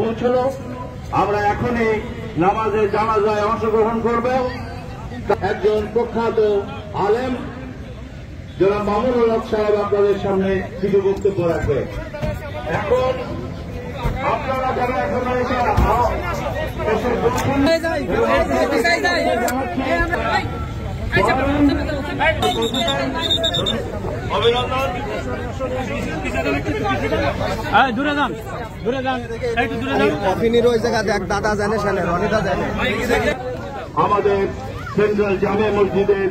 পৌঁছলো। আমরা এখনই নামাজের জানাজায় অংশগ্রহণ করব। একজন প্রখ্যাত আলেম জনাব মামুনুল হক সাহেব আপনাদের সামনে কিছু বক্তব্য রাখবে। এখন আপনারা যারা এখন আমাদের সেন্ট্রাল জামে মসজিদের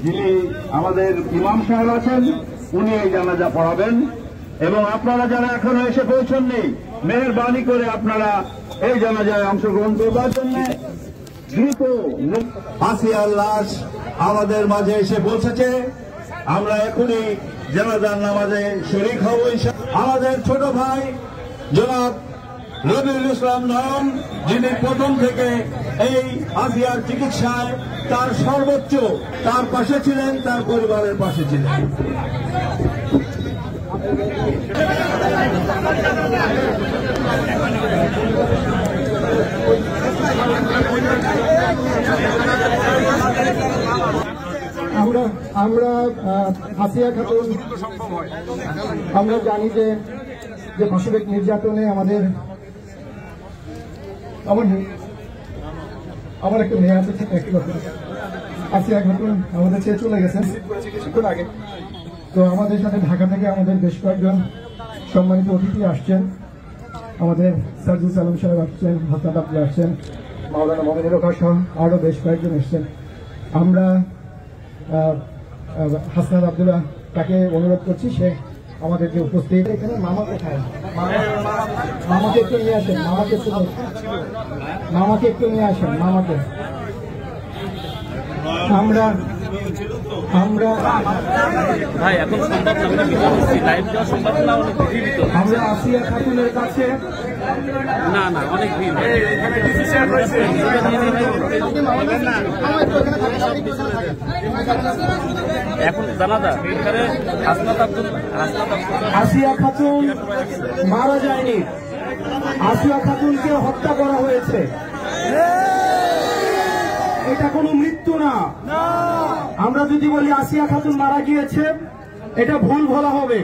যিনি আমাদের ইমাম সাহেব আছেন উনি এই জানাজা পড়াবেন এবং আপনারা যারা এখনো এসে পৌঁছননি মেহেরবানি করে আপনারা এই জানাজায় অংশগ্রহণ করবার জন্য দ্রুত। আসিয়ার লাশ আমাদের মাঝে এসে পৌঁছেছে। আমরা এখনই জানাজার নামাজে শরীক হব। আমাদের ছোট ভাই জনাব রবিউল ইসলাম নয়ন, যিনি প্রথম থেকে এই আসিয়ার চিকিৎসায় তার সর্বোচ্চ তার পাশে ছিলেন, তার পরিবারের পাশে ছিলেন। আমরা আসিয়া খাতুন আমরা জানি যে পাশবিক নির্যাতনে আমার একটা মেয়ে আছে, একটি কথা। আসিয়া খাতুন আমাদের ছেড়ে চলে গেছেন কিছুক্ষণ আগে। তো আমাদের সাথে ঢাকা থেকে আমাদের বেশ কয়েকজন সম্মানিত অতিথি আসছেন। আমাদের সার্জিস আলম সাহেব আসছেন, হাসান আব্দুল আসছেন, মাওলানা মোহাম্মদ সহ আরো বেশ কয়েকজন এসছেন। আমরা হাসান আব্দুল্লাহ তাকে অনুরোধ করছি সে আমাদের যে উপস্থিত এখানে মামা কোথায়, মামাকে একটু নিয়ে আসেন, মামাকে একটু নিয়ে আসেন, মামাকে। আমরা আসিয়া খাতুনের কাছে অনেক ভিড় এখন জানাজা এখানে আসিয়া খাতুন মারা যায়নি, আসিয়া খাতুনকে হত্যা করা হয়েছে। এটা কোনো মৃত্যু না। আমরা যদি বলি আসিয়া খাতুন মারা গিয়েছে এটা ভুল বলা হবে,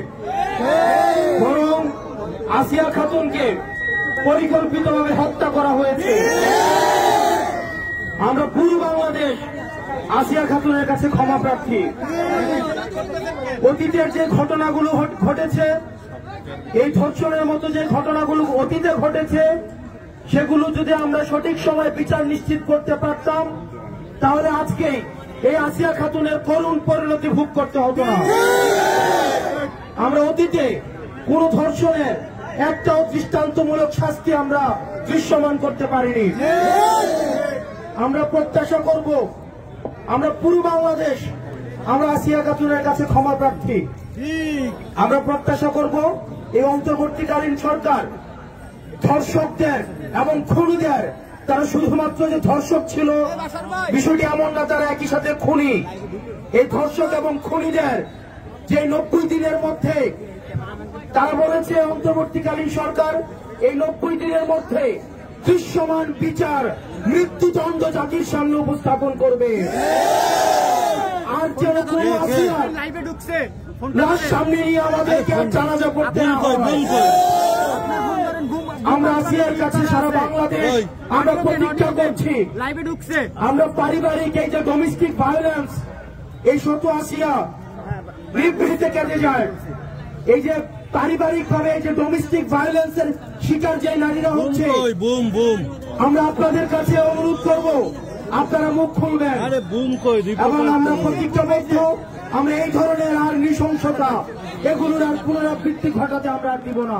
বরং আসিয়া খাতুনকে পরিকল্পিতভাবে হত্যা করা হয়েছে। আমরা পুরো বাংলাদেশ আসিয়া খাতুনের কাছে ক্ষমা প্রার্থী। অতীতের যে ঘটনাগুলো ঘটেছে, এই ধর্ষণের মতো যে ঘটনাগুলো অতীতে ঘটেছে, সেগুলো যদি আমরা সঠিক সময় বিচার নিশ্চিত করতে পারতাম তাহলে আজকে এই আসিয়া খাতুনের করুণ পরিণতি ভোগ করতে হতো না। আমরা অতীতে কোন ধর্ষণের একটাও দৃষ্টান্তমূলক শাস্তি আমরা দৃশ্যমান করতে পারিনি। আমরা প্রত্যাশা করব, আমরা পুরো বাংলাদেশ আমরা আসিয়া খাতুনের কাছে ক্ষমা প্রার্থী। আমরা প্রত্যাশা করব এই অন্তর্বর্তীকালীন সরকার ধর্ষকদের এবং খুনিদের, তারা শুধুমাত্র যে ধর্ষক ছিল বিষয়টি এমন না, তারা একই সাথে খুনি। এই ধর্ষক এবং খুনিদের যে 90 দিনের মধ্যে তারা বলেছে অন্তর্বর্তীকালীন সরকার এই 90 দিনের মধ্যে দৃশ্যমান বিচার মৃত্যুদণ্ড জাতির সামনে উপস্থাপন করবে। আর যেন কোনো আসিয়ার লাশ সামনে নিয়ে আমাদেরকে জানাজা করতে না হয়। আমরা আসিয়ার কাছে সারা বাংলাদেশ আমরা প্রতিজ্ঞা করছি, আমরা পারিবারিক এই যে ডোমেস্টিক ভায়োলেন্স, এই শত আসিয়া বিবৃতিতে কেটে যায়। এই যে পারিবারিক ভাবে এই যে ডোমেস্টিক ভায়োলেন্সের শিকার যে নারীরা হচ্ছে, আমরা আপনাদের কাছে অনুরোধ করব আপনারা মুখ খুলবেন এবং আমরা প্রতিজ্ঞাবদ্ধ আমরা এই ধরনের আর নৃশংসতা এগুলোর আর পুনরাবৃত্তি ঘটাতে আমরা আর দিব না।